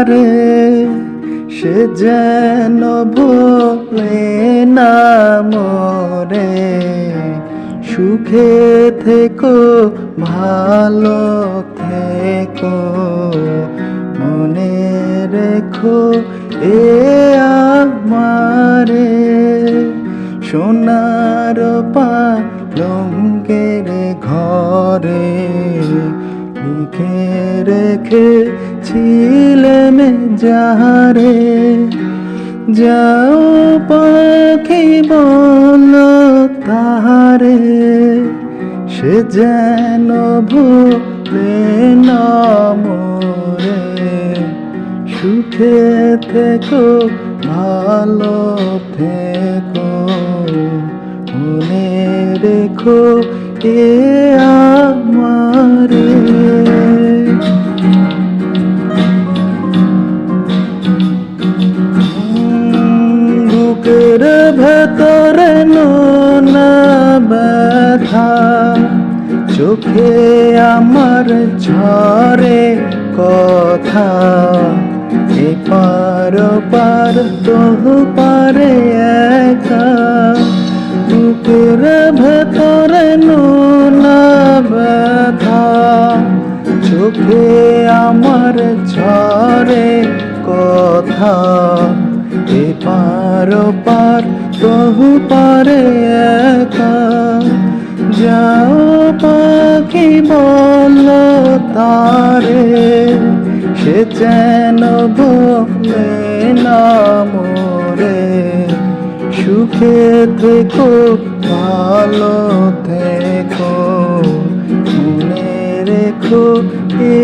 তারে, সে যেন ভোলে না মোরে। সুখে থেকো, ভালো থেকো, মনে রেখো এ আমারে। সোনার পালঙ্কের ঘরে লিখে রেখেছিলেম যারে। যাও পাখি বলো তারে, সে যেন ভুলে না মোরে। সুখে থেকো, ভালো থেকো, মনে রেখো এ আমারে। বুকের ভেতরে নোনা ব্যথা, চোখে আমার ঝরে কথা। এপার পার তো পারে একা, বুকের ভেতরে নোনা ব্যথা, চোখে আমার ঝরে কথা। এপার পার তো পারে একা, যাও পাখি বলো তারে, সে যেন ভোলে না মোরে। সুখে থেকো, ভালো থেকো, মনে রেখো এ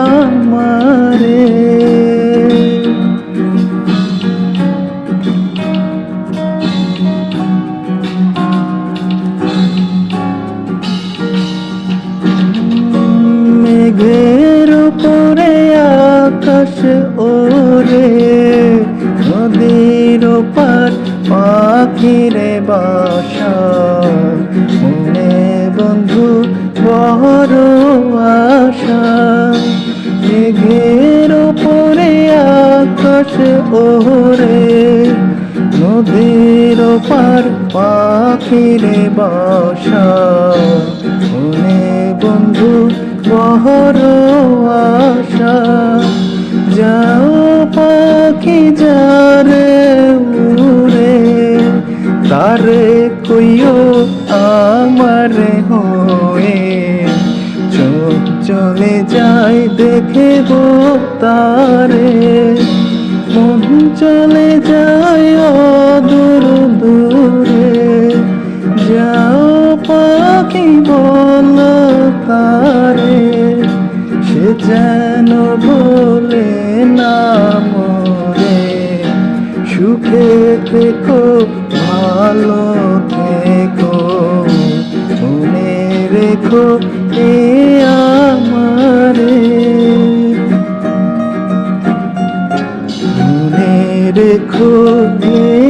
আমারে। মেঘের উপরে আকাশ ওরে, নদীর পার পাখিরে বাসা। মনে বন্ধু বড় আশা, মেঘের উপরে আকাশ ওরে, নদীর পার পাখিরে বাসা। মনে বন্ধু বড় আশা, যাও পাখি যারে উড়ে, তারে কইও আমারে হয়ে। চোখ চলে যায় দেখব তারে, মন চলে যায় অদূর দূরে। যাও পাখি বলো তারে, সে যেন ভোলে না মোরে। সুখে থেকো, ভালো থেকো, মনে রেখো এ আমারে। মনে রেখো এ